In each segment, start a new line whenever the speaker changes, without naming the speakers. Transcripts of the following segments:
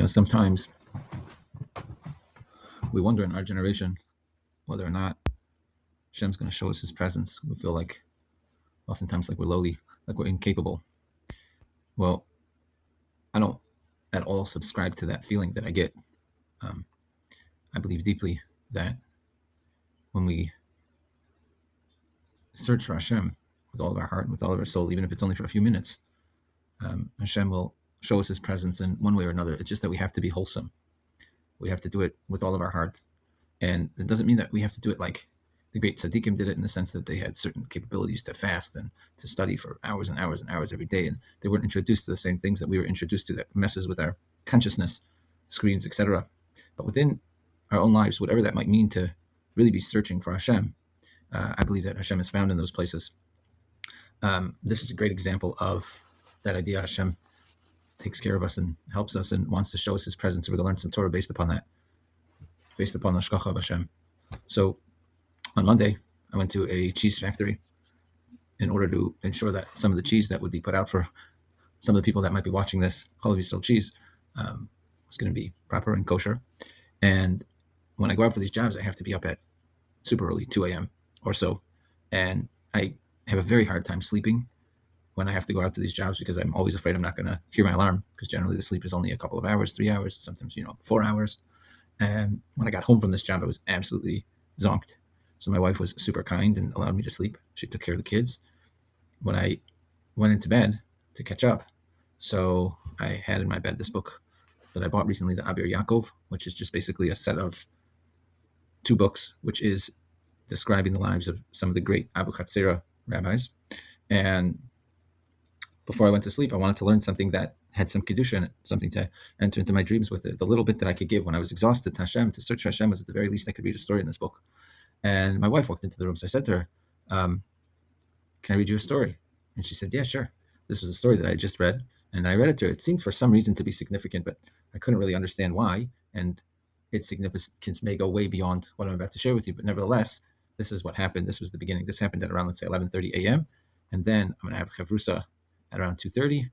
Sometimes we wonder in our generation whether or not Hashem's going to show us His presence. We feel like oftentimes like we're lowly, like we're incapable. Well, I don't at all subscribe to that feeling that I get. Um, I believe deeply that when we search for Hashem with all of our heart and with all of our soul, even if it's only for a few minutes, Hashem will show us His presence in one way or another. It's just that we have to be wholesome. We have to do it with all of our heart. And it doesn't mean that we have to do it like the great tzaddikim did it, in the sense that they had certain capabilities to fast and to study for hours and hours and hours every day. And they weren't introduced to the same things that we were introduced to that messes with our consciousness, screens, etc. But within our own lives, whatever that might mean to really be searching for Hashem, I believe that Hashem is found in those places. This is a great example of that idea. Hashem takes care of us and helps us and wants to show us His presence. So we're going to learn some Torah based upon that, based upon the Hashgacha of Hashem. So on Monday, I went to a cheese factory in order to ensure that some of the cheese that would be put out for some of the people that might be watching this, Chalav Yisrael cheese, was going to be proper and kosher. And when I go out for these jobs, I have to be up at super early, 2 a.m. or so. And I have a very hard time sleeping when I have to go out to these jobs, because I'm always afraid I'm not going to hear my alarm, because generally the sleep is only a couple of hours, 3 hours, sometimes 4 hours. And when I got home from this job, I was absolutely zonked. So my wife was super kind and allowed me to sleep. She took care of the kids. When I went into bed to catch up, so I had in my bed this book that I bought recently, the Abir Yaakov, which is just basically a set of 2 books, which is describing the lives of some of the great Abu Chatzera rabbis. And before I went to sleep, I wanted to learn something that had some kedusha in it, something to enter into my dreams with it. The little bit that I could give when I was exhausted to Hashem, to search for Hashem, was at the very least I could read a story in this book. And my wife walked into the room, so I said to her, can I read you a story? And she said, yeah, sure. This was a story that I had just read, and I read it to her. It seemed for some reason to be significant, but I couldn't really understand why, and its significance may go way beyond what I'm about to share with you, but nevertheless, this is what happened. This was the beginning. This happened at around, let's say, 11:30 a.m., and then I'm going to have chavrusa at around 2:30,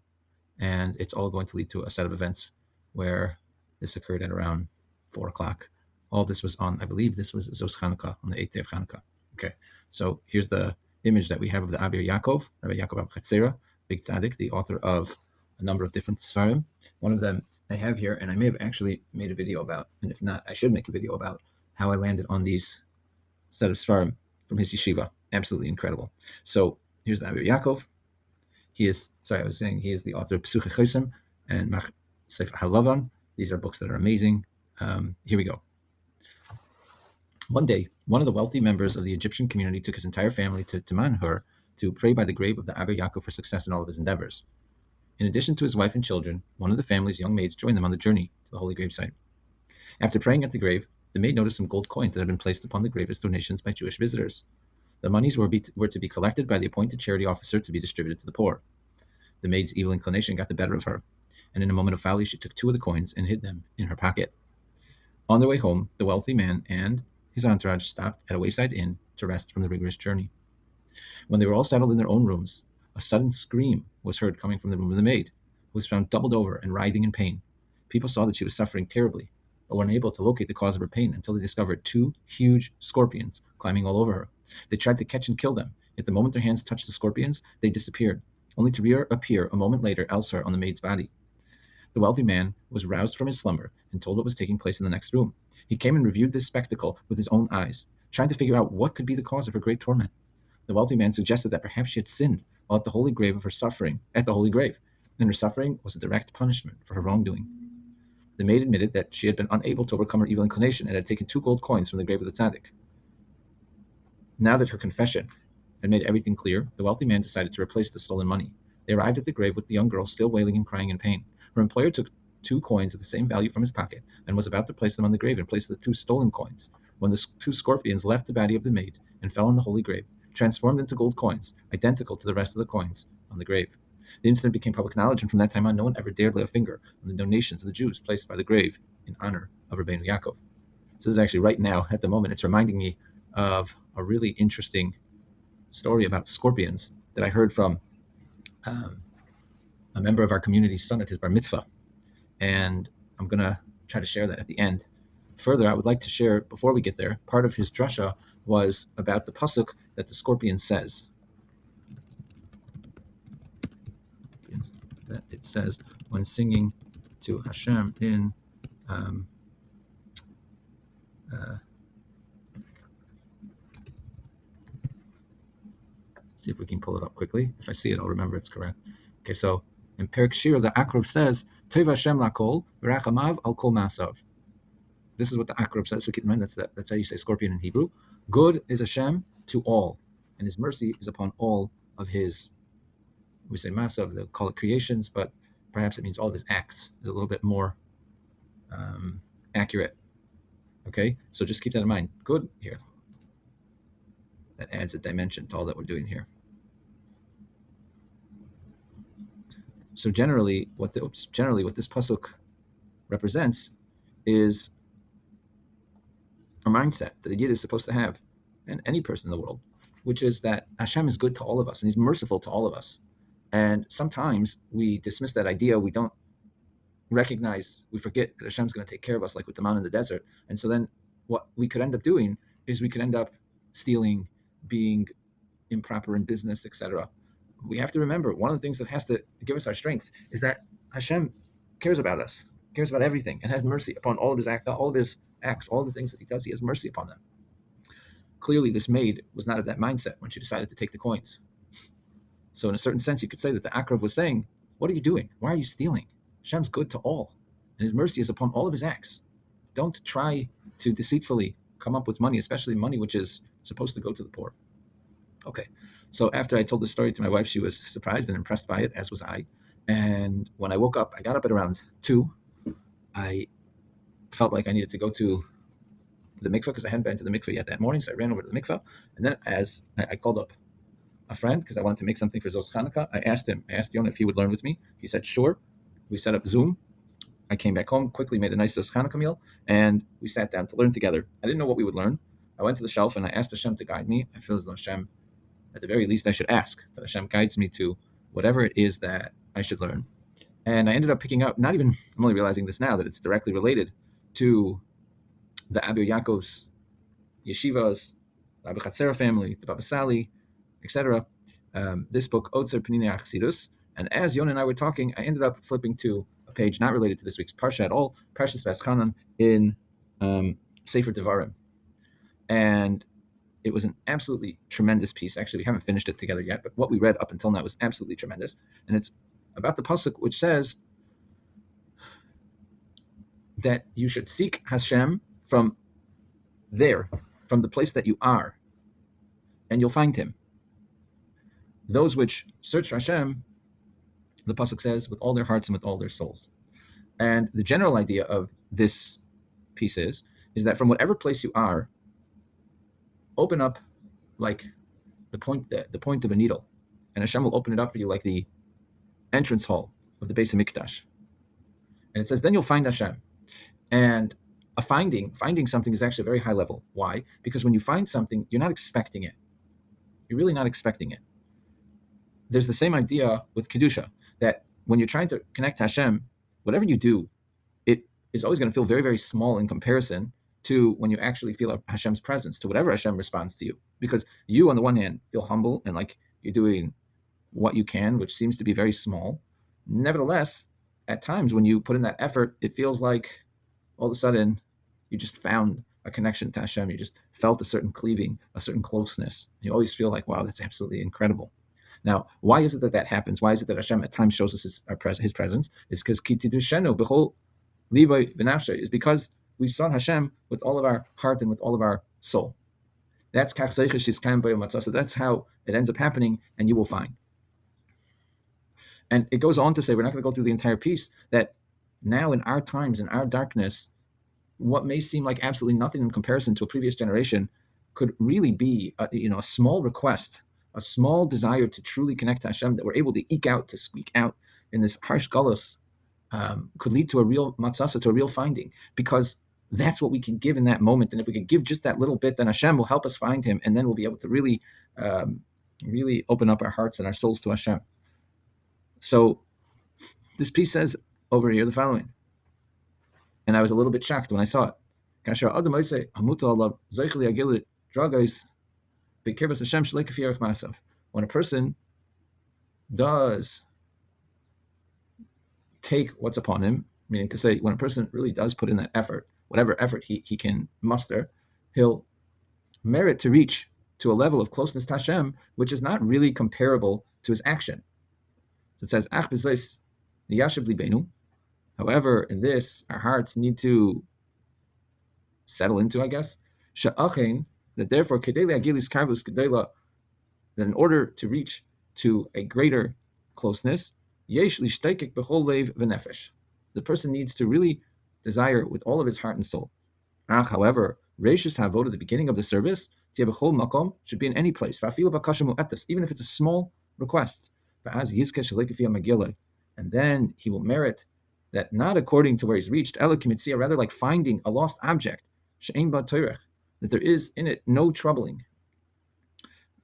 and it's all going to lead to a set of events where this occurred at around 4 o'clock. All this was on, I believe this was Zos Chanukah, on the 8th day of Chanukah. Okay, so here's the image that we have of the Abir Yaakov, Rabbi Yaakov Abu Chatzera, big tzaddik, the author of a number of different svarim. One of them I have here, and I may have actually made a video about, and if not, I should make a video about how I landed on these set of svarim from his yeshiva. Absolutely incredible. So here's the Abir Yaakov. He is the author of Psuchei Chosim and Mach Sefer Halavan. These are books that are amazing. Here we go. One day, one of the wealthy members of the Egyptian community took his entire family to Manhur to pray by the grave of the Abir Yaakov for success in all of his endeavors. In addition to his wife and children, one of the family's young maids joined them on the journey to the holy gravesite. After praying at the grave, the maid noticed some gold coins that had been placed upon the grave as donations by Jewish visitors. The monies were to be collected by the appointed charity officer to be distributed to the poor. The maid's evil inclination got the better of her, and in a moment of folly, she took 2 of the coins and hid them in her pocket. On their way home, the wealthy man and his entourage stopped at a wayside inn to rest from the rigorous journey. When they were all settled in their own rooms, a sudden scream was heard coming from the room of the maid, who was found doubled over and writhing in pain. People saw that she was suffering terribly, but were unable to locate the cause of her pain until they discovered 2 huge scorpions climbing all over her. They tried to catch and kill them, yet the moment their hands touched the scorpions, they disappeared, only to reappear a moment later elsewhere on the maid's body. The wealthy man was roused from his slumber and told what was taking place in the next room. He came and reviewed this spectacle with his own eyes, trying to figure out what could be the cause of her great torment. The wealthy man suggested that perhaps she had sinned while at the holy grave, and her suffering was a direct punishment for her wrongdoing. The maid admitted that she had been unable to overcome her evil inclination and had taken 2 gold coins from the grave of the tzaddik. Now that her confession had made everything clear, the wealthy man decided to replace the stolen money. They arrived at the grave with the young girl still wailing and crying in pain. Her employer took 2 coins of the same value from his pocket and was about to place them on the grave in place of the 2 stolen coins, when the 2 scorpions left the body of the maid and fell on the holy grave, transformed into gold coins, identical to the rest of the coins on the grave. The incident became public knowledge, and from that time on, no one ever dared lay a finger on the donations of the Jews placed by the grave in honor of Rabbeinu Yaakov. So this is actually right now, at the moment, it's reminding me of a really interesting story about scorpions that I heard from a member of our community's son at his bar mitzvah. And I'm going to try to share that at the end. Further, I would like to share, before we get there, part of his drasha was about the pasuk that the scorpion says. That it says when singing to Hashem in see if we can pull it up quickly. If I see it, I'll remember it's correct. Okay, so in Perek Shira, the Akrov says, Tov Hashem lakol, v'rachamav al kol masav. This is what the Akrov says. So keep in mind, that's how you say scorpion in Hebrew. Good is Hashem to all, and his mercy is upon all of his, we say masav, they'll call it creations, but perhaps it means all of his acts is a little bit more accurate. Okay, so just keep that in mind. Good here. That adds a dimension to all that we're doing here. So generally, what this pasuk represents is a mindset that a yid is supposed to have, and any person in the world, which is that Hashem is good to all of us, and He's merciful to all of us. And sometimes we dismiss that idea. We don't recognize, we forget that Hashem's going to take care of us, like with the man in the desert. And so then what we could end up doing is we could end up stealing, being improper in business, etc. We have to remember, one of the things that has to give us our strength is that Hashem cares about us, cares about everything, and has mercy upon all of his acts, all the things that he does. He has mercy upon them. Clearly, this maid was not of that mindset when she decided to take the coins. So in a certain sense, you could say that the Akrov was saying, what are you doing? Why are you stealing? Hashem's good to all, and his mercy is upon all of his acts. Don't try to deceitfully come up with money, especially money which is supposed to go to the poor. Okay, so after I told the story to my wife, she was surprised and impressed by it, as was I. And when I woke up, I got up at around 2. I felt like I needed to go to the mikveh because I hadn't been to the mikveh yet that morning, so I ran over to the mikveh. And then as I called up a friend because I wanted to make something for Zos Chanukah, I asked Yonah if he would learn with me. He said, sure. We set up Zoom. I came back home, quickly made a nice Zos Chanukah meal, and we sat down to learn together. I didn't know what we would learn. I went to the shelf and I asked Hashem to guide me. I feel as though Hashem, at the very least, I should ask that Hashem guides me to whatever it is that I should learn. And I ended up picking up, I'm only realizing this now, that it's directly related to the Abir Yaakov's yeshivas, the Abir Chatzera family, the Baba Sali, etc. This book, Otzer Penina Achsidus. And as Yonah and I were talking, I ended up flipping to a page not related to this week's Parsha at all, Parshas Vaschanan in Sefer Devarim. And it was an absolutely tremendous piece. Actually, we haven't finished it together yet, but what we read up until now was absolutely tremendous. And it's about the pasuk which says that you should seek Hashem from there, from the place that you are, and you'll find him. Those which search for Hashem, the pasuk says, with all their hearts and with all their souls. And the general idea of this piece is that from whatever place you are, open up like the point of a needle, and Hashem will open it up for you like the entrance hall of the Beis HaMikdash. And it says, then you'll find Hashem. And finding something is actually a very high level. Why? Because when you find something, you're not expecting it. You're really not expecting it. There's the same idea with Kedusha, that when you're trying to connect to Hashem, whatever you do, it is always going to feel very, very small in comparison to when you actually feel Hashem's presence, to whatever Hashem responds to you. Because you, on the one hand, feel humble and like you're doing what you can, which seems to be very small. Nevertheless, at times when you put in that effort, it feels like all of a sudden you just found a connection to Hashem. You just felt a certain cleaving, a certain closeness. You always feel like, wow, that's absolutely incredible. Now, why is it that happens? Why is it that Hashem at times shows us his presence? It's because Kitidushenu b'chol libay v'nafshay, is because we saw Hashem with all of our heart and with all of our soul. That's kach zeiches yiskayim b'yom hatzah. So that's how it ends up happening, and you will find. And it goes on to say, we're not going to go through the entire piece, that now in our times, in our darkness, what may seem like absolutely nothing in comparison to a previous generation could really be a small request, a small desire to truly connect to Hashem that we're able to to squeak out in this harsh galus, could lead to a real matzasa, to a real finding, because that's what we can give in that moment. And if we can give just that little bit, then Hashem will help us find him, and then we'll be able to really, really open up our hearts and our souls to Hashem. So this piece says over here the following. And I was a little bit shocked when I saw it. When a person does take what's upon him, meaning to say, when a person really does put in that effort, whatever effort he can muster, he'll merit to reach to a level of closeness to Hashem, which is not really comparable to his action. So it says, Ach b'zois niyashav libenu. However, in this, our hearts need to settle into, I guess, sha'achein, that therefore, kedei agilis karvus kedei, that in order to reach to a greater closeness, yesh lishtekek b'chol lev v'nefesh. The person needs to really desire with all of his heart and soul. However, reishus havod, the beginning of the service, b'chol makom, should be in any place, even if it's a small request. And then he will merit that not according to where he's reached, rather like finding a lost object, that there is in it no troubling.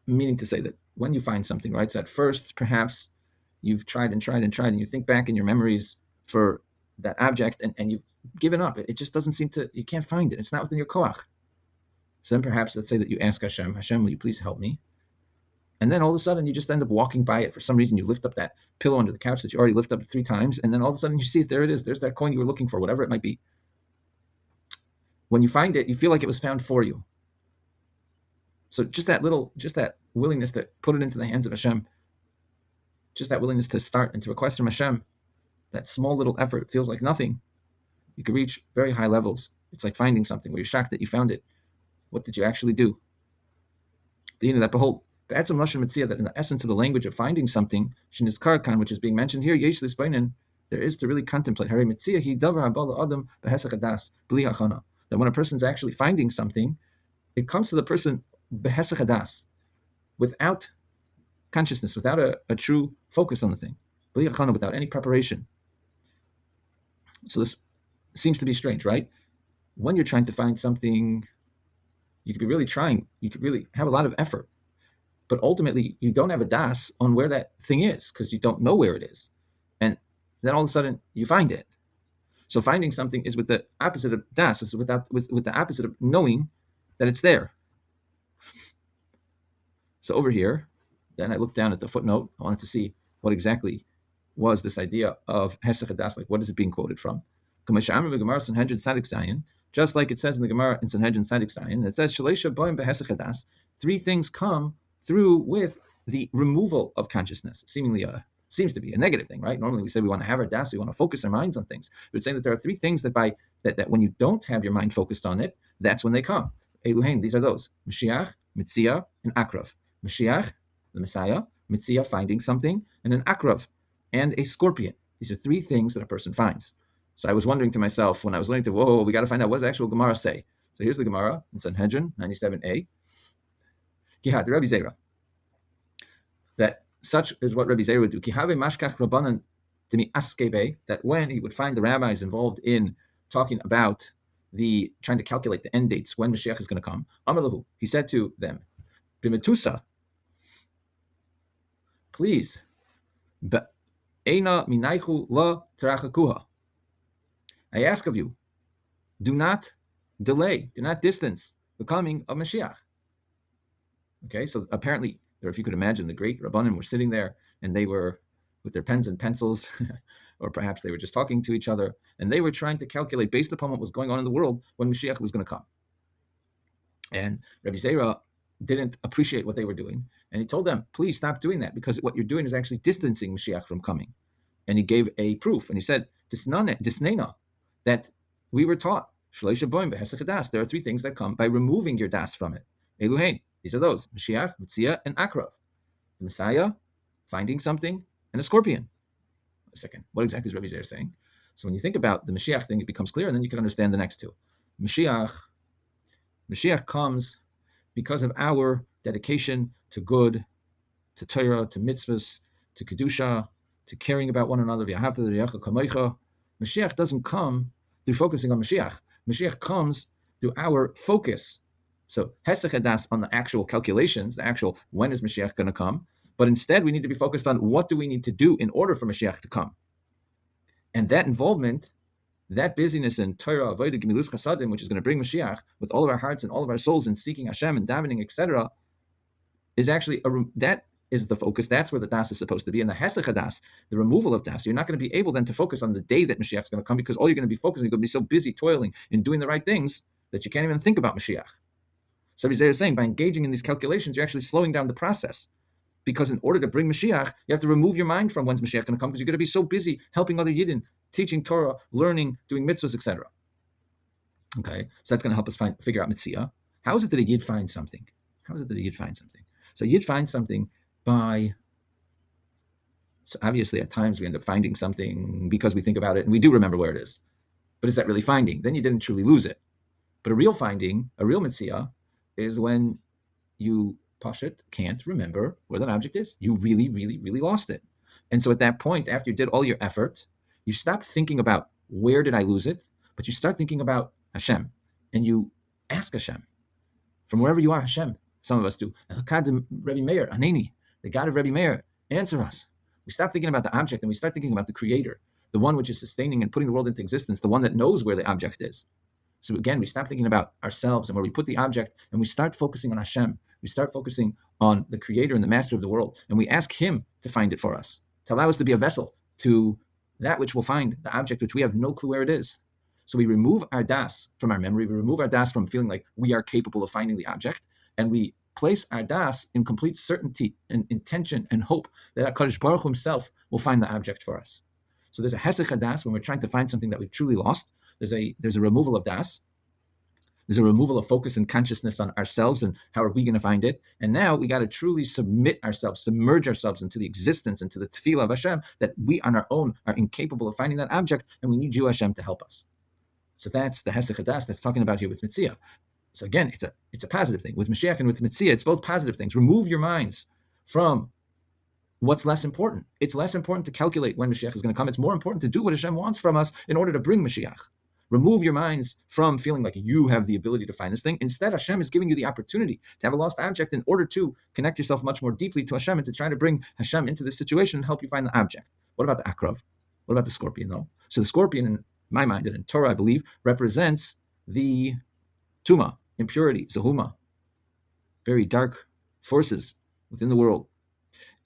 Meaning to say that when you find something, right, so at first perhaps you've tried and you think back in your memories for that object and you've given up. It just doesn't seem to, you can't find it. It's not within your koach. So then perhaps, let's say that you ask Hashem, will you please help me? And then all of a sudden you just end up walking by it. For some reason you lift up that pillow under the couch that you already lifted up 3 times, and then all of a sudden you see it, there it is. There's that coin you were looking for, whatever it might be. When you find it, you feel like it was found for you. So just that willingness to put it into the hands of Hashem, just that willingness to start and to request from Hashem, that small little effort feels like nothing. You could reach very high levels. It's like finding something where you're shocked that you found it. What did you actually do? That behold, that in the essence of the language of finding something, which is being mentioned here, there is to really contemplate. That when a person's actually finding something, it comes to the person without consciousness, without a true focus on the thing, without any preparation. So this seems to be strange, right? When you're trying to find something, you could be really trying, you could really have a lot of effort, but ultimately you don't have a das on where that thing is because you don't know where it is. And then all of a sudden you find it. So finding something is with the opposite of das, is with the opposite of knowing that it's there. So over here, then I looked down at the footnote. I wanted to see what exactly was this idea of hesach hadas, like what is it being quoted from? Just like it says in the Gemara in Sanhedrin Sadik Zayin, it says Shaleisha Boim behesach hadas. 3 things come through with the removal of consciousness. Seemingly seems to be a negative thing, right? Normally we say we want to have our das, we want to focus our minds on things. But it's saying that there are 3 things that that when you don't have your mind focused on it, that's when they come. Eluhain, these are those: Mashiach, Mitzia, and Akrav. Mashiach, the Messiah; Mitzia, finding something; and an Akrav, and a scorpion. These are 3 things that a person finds. So I was wondering to myself when I was learning we got to find out what does the actual Gemara say. So here's the Gemara in Sanhedrin 97a. Gihad Rabbi Zera. That such is what Rabbi Zera would do. Kihave mashkach rabbanan demi askebe. That when he would find the rabbis involved in talking about trying to calculate the end dates when Mashiach is going to come. Amalahu, he said to them, Bimetusa, please, Eina minaichu la terachakuha. I ask of you, do not delay, do not distance the coming of Mashiach. Okay, so apparently, or if you could imagine, the great Rabbanim were sitting there, and they were with their pens and pencils, or perhaps they were just talking to each other, and they were trying to calculate based upon what was going on in the world when Mashiach was going to come. And Rabbi Zera didn't appreciate what they were doing, and he told them, please stop doing that, because what you're doing is actually distancing Mashiach from coming. And he gave a proof, and he said, Disnena, that we were taught, there are 3 things that come by removing your das from it. Eluhain, these are those: Mashiach, Mitzia, and Akrav. The Messiah, finding something, and a scorpion. A second, what exactly is Rabbi Zera saying? So when you think about the Mashiach thing, it becomes clear, and then you can understand the next 2. Mashiach comes because of our dedication to good, to Torah, to mitzvahs, to kedusha, to caring about one another. Mashiach doesn't come through focusing on Mashiach. Mashiach comes through our focus. So hesach hadas on the actual calculations, the actual when is Mashiach going to come, but instead we need to be focused on what do we need to do in order for Mashiach to come. And that involvement that busyness in Torah, Avodah, Gemilus Chasadim, which is going to bring Mashiach with all of our hearts and all of our souls and seeking Hashem and davening, etc., is actually that is the focus. That's where the das is supposed to be. And the hesech das, the removal of das, you're not going to be able then to focus on the day that Mashiach is going to come, because all you're going to be focusing, you're going to be so busy toiling and doing the right things that you can't even think about Mashiach. So Abir is saying by engaging in these calculations, you're actually slowing down the process. Because in order to bring Mashiach, you have to remove your mind from when's Mashiach going to come, because you're going to be so busy helping other Yidden, teaching Torah, learning, doing mitzvahs, etc. Okay, so that's going to help us figure out Mitzvah. How is it that a Yid finds something? How is it that a Yid finds something? So Yid finds something so obviously at times we end up finding something because we think about it and we do remember where it is. But is that really finding? Then you didn't truly lose it. But a real finding, a real Mitzvah, is when you Pashut can't remember where that object is. You really, really, really lost it. And so at that point, after you did all your effort, you stop thinking about where did I lose it, but you start thinking about Hashem. And you ask Hashem, from wherever you are, Hashem, some of us do, Rebbe Meir, Aneni, the God of Rebbe Meir, answer us. We stop thinking about the object and we start thinking about the Creator, the one which is sustaining and putting the world into existence, the one that knows where the object is. So again, we stop thinking about ourselves and where we put the object, and we start focusing on Hashem. We start focusing on the Creator and the Master of the world, and we ask Him to find it for us, to allow us to be a vessel to that which will find the object which we have no clue where it is. So we remove our das from our memory, we remove our das from feeling like we are capable of finding the object, and we place our das in complete certainty and intention and hope that HaKadosh Baruch Hu Himself will find the object for us. So there's a hesech das when we're trying to find something that we've truly lost. There's a removal of das. There's a removal of focus and consciousness on ourselves and how are we going to find it. And now we got to truly submit ourselves, submerge ourselves into the existence, into the tefillah of Hashem, that we on our own are incapable of finding that object, and we need you, Hashem, to help us. So that's the hesech das that's talking about here with Mitzvah. So again, it's a positive thing. With Mashiach and with Mitzvah, it's both positive things. Remove your minds from what's less important. It's less important to calculate when Mashiach is going to come. It's more important to do what Hashem wants from us in order to bring Mashiach. Remove your minds from feeling like you have the ability to find this thing. Instead, Hashem is giving you the opportunity to have a lost object in order to connect yourself much more deeply to Hashem and to try to bring Hashem into this situation and help you find the object. What about the akrav? What about the scorpion, though? So the scorpion, in my mind, and in Torah, I believe, represents the tuma, impurity, zahuma, very dark forces within the world.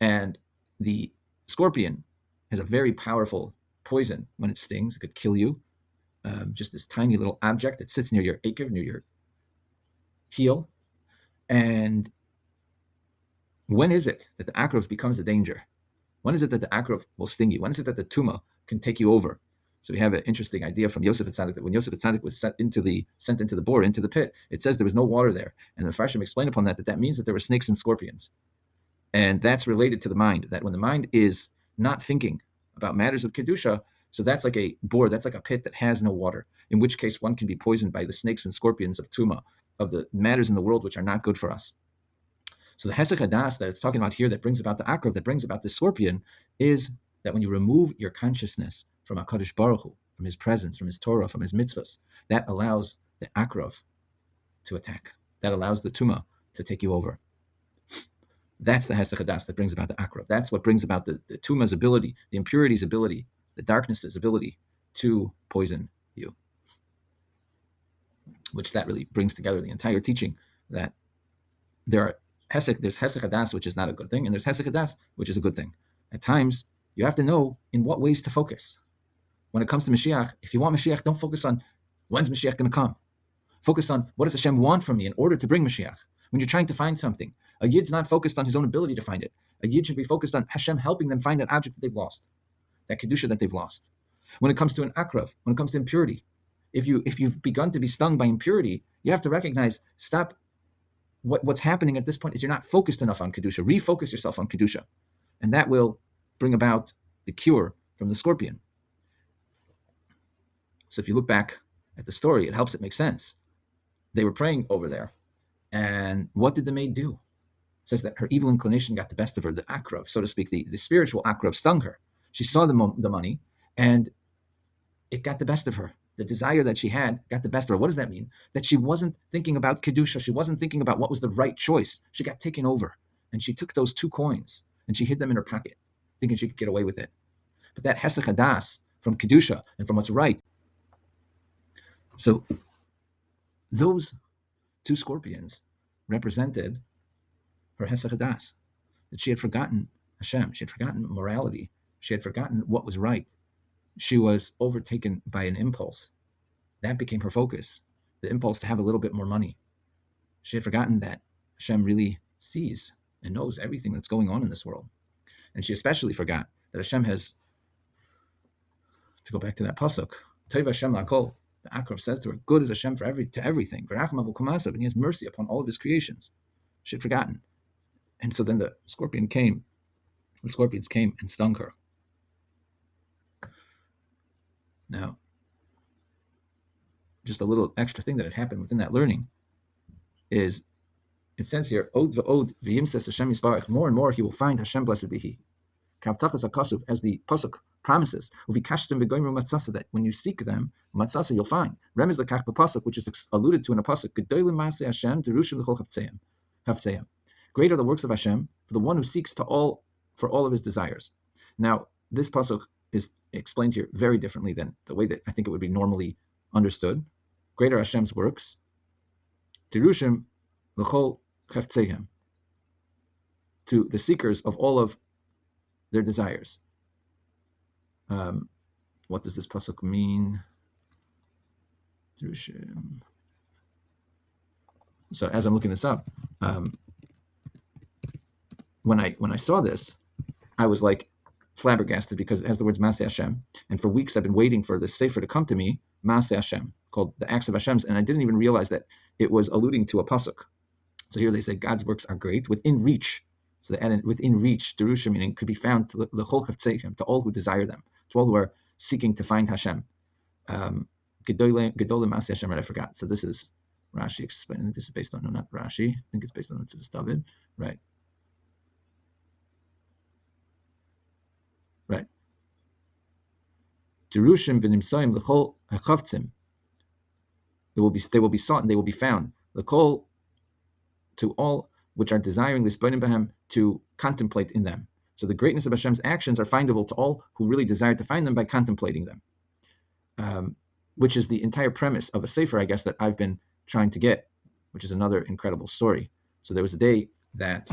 And the scorpion has a very powerful poison. When it stings, it could kill you. Just this tiny little object that sits near your akev, near your heel. And when is it that the akrav becomes a danger? When is it that the akrav will sting you? When is it that the tuma can take you over? So we have an interesting idea from Yosef Atzadik that when Yosef Atzadik was sent into the bore, into the pit, it says there was no water there. And the Farshim explained upon that means that there were snakes and scorpions. And that's related to the mind, that when the mind is not thinking about matters of Kedusha, so that's like a bore, that's like a pit that has no water, in which case one can be poisoned by the snakes and scorpions of Tuma, of the matters in the world which are not good for us. So the Hesech Hadas that it's talking about here that brings about the Akrav, that brings about the scorpion, is that when you remove your consciousness from HaKadosh Baruch Hu, from His presence, from His Torah, from His mitzvahs, that allows the Akrav to attack. That allows the Tuma to take you over. That's the Hesech Hadas that brings about the Akrav. That's what brings about the Tuma's ability, the impurity's ability, the darkness's ability to poison you. Which that really brings together the entire teaching, that there's Hesech Hadas, which is not a good thing, and there's Hesech Hadas, which is a good thing. At times, you have to know in what ways to focus. When it comes to Mashiach, if you want Mashiach, don't focus on when's Mashiach going to come. Focus on what does Hashem want from me in order to bring Mashiach. When you're trying to find something, a Yid's not focused on his own ability to find it. A Yid should be focused on Hashem helping them find that object that they've lost, that Kedusha that they've lost. When it comes to an akrav, when it comes to impurity, if you've begun to be stung by impurity, you have to recognize, stop. What's happening at this point is you're not focused enough on Kedusha. Refocus yourself on Kedusha. And that will bring about the cure from the scorpion. So if you look back at the story, it helps it make sense. They were praying over there. And what did the maid do? It says that her evil inclination got the best of her. The akrav, so to speak, the spiritual akrav stung her. She saw the money, and it got the best of her. The desire that she had got the best of her. What does that mean? That she wasn't thinking about Kedusha. She wasn't thinking about what was the right choice. She got taken over. And she took those 2 coins, and she hid them in her pocket, thinking she could get away with it. But that Hesech Hadas from Kedusha and from what's right So those two scorpions represented her Hesach Hadas, that she had forgotten Hashem, she had forgotten morality, she had forgotten what was right. She was overtaken by an impulse. That became her focus, the impulse to have a little bit more money. She had forgotten that Hashem really sees and knows everything that's going on in this world. And she especially forgot that Hashem has, to go back to that pasuk, Tov Hashem lakol, the Akrab says to her, good is Hashem to everything. And he has mercy upon all of his creations. She had forgotten. And so then the scorpions came and stung her. Now, just a little extra thing that had happened within that learning is, it says here, Od v'od v'yimses Hashem yisbarach, more and more he will find Hashem, blessed be he. Kavtachas hakasuv, as the pasuk promises, uvikashtem v'goyimru matzasa, that when you seek them, matzasa you'll find. Rem is the kach pasuk, which is alluded to in a pasuk, gedolim maaseh Hashem terushim l'chol havtzeim. Great are the works of Hashem for the one who seeks for all of his desires. Now, this pasuk is explained here very differently than the way that I think it would be normally understood. Great are Hashem's works, terushim l'chol havtzeim, to the seekers of all of their desires. What does this pasuk mean? So as I'm looking this up, when I saw this, I was like flabbergasted, because it has the words Maaseh Hashem, and for weeks I've been waiting for this sefer to come to me, Maaseh Hashem, called the Acts of Hashem's, and I didn't even realize that it was alluding to a pasuk. So here they say God's works are great, within reach. So they added within reach, Derusha, meaning could be found to the Chol Chavtzeichem, to all who desire them, to all who are seeking to find Hashem. Gedolim Maaseh Hashem, right? I forgot. So this is Rashi explaining. I think this is based on, no, not Rashi. I think it's based on Mitzvah David. Right. Right. Derushim v'nimsoim l'chol hachavtzim. They will be sought and they will be found. L'chol, to all which are desiring l'sbonim b'hem, to contemplate in them. So the greatness of Hashem's actions are findable to all who really desire to find them by contemplating them. Which is the entire premise of a sefer, I guess, that I've been trying to get, which is another incredible story. So there was a day that,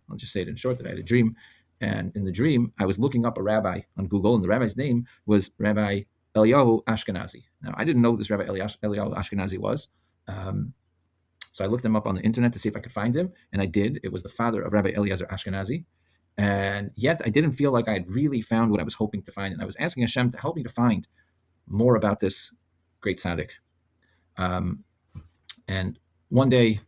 I'll just say it in short, that I had a dream. And in the dream, I was looking up a rabbi on Google, and the rabbi's name was Rabbi Eliyahu Ashkenazi. Now, I didn't know who this Rabbi Eliyahu Ashkenazi was. So I looked him up on the internet to see if I could find him, and I did. It was the father of Rabbi Eliezer Ashkenazi. And yet I didn't feel like I had really found what I was hoping to find. And I was asking Hashem to help me to find more about this great tzaddik. And one day,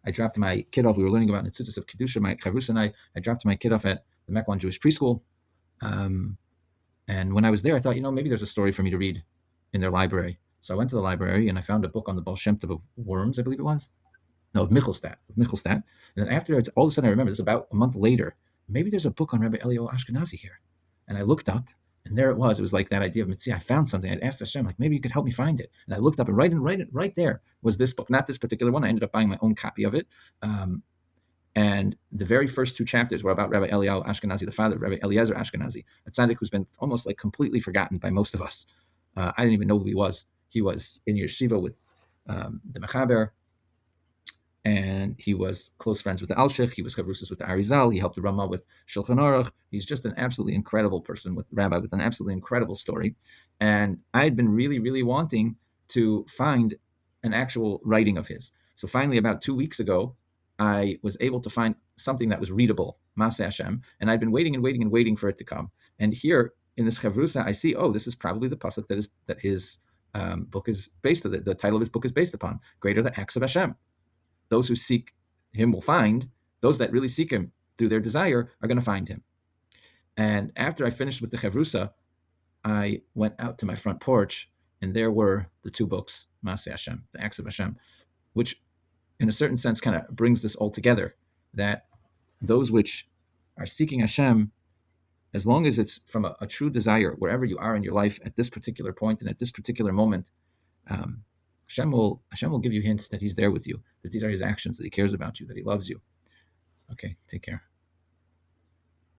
I dropped my kid off. We were learning about Nitzutzos of Kedusha, my chavrusa, and I dropped my kid off at the Mequon Jewish preschool. And when I was there, I thought, maybe there's a story for me to read in their library. So I went to the library and I found a book on the Baal Shem Tov of worms, I believe it was. No, of Michelstadt. And then afterwards, all of a sudden I remember, this was about a month later, maybe there's a book on Rabbi Eliyahu Ashkenazi here. And I looked up, and there it was. It was like that idea of Mitzvah. I found something. I'd asked Hashem, like, maybe you could help me find it. And I looked up, and right there was this book. Not this particular one. I ended up buying my own copy of it. And the very first two chapters were about Rabbi Eliyahu Ashkenazi, the father of Rabbi Eliezer Ashkenazi, a tzaddik who's been almost like completely forgotten by most of us. I didn't even know who he was. He was in yeshiva with the Mechaber, and he was close friends with the Alshich. He was chavrusas with the Arizal. He helped the Ramah with Shulchan Aruch. He's just an absolutely incredible person, with rabbi with an absolutely incredible story. And I had been really, really wanting to find an actual writing of his. So finally, about 2 weeks ago, I was able to find something that was readable, Maaseh Hashem, and I'd been waiting for it to come. And here in this chavrusa, I see, this is probably the pasuk that his book is based on. The title of his book is based upon. Great are the acts of Hashem. Those who seek him will find. Those that really seek him through their desire are going to find him. And after I finished with the chavrusa, I went out to my front porch, and there were the two books, Maaseh Hashem, the acts of Hashem, which in a certain sense kind of brings this all together, that those which are seeking Hashem, as long as it's from a true desire, wherever you are in your life at this particular point and at this particular moment, Hashem will give you hints that he's there with you, that these are his actions, that he cares about you, that he loves you. Okay, take care.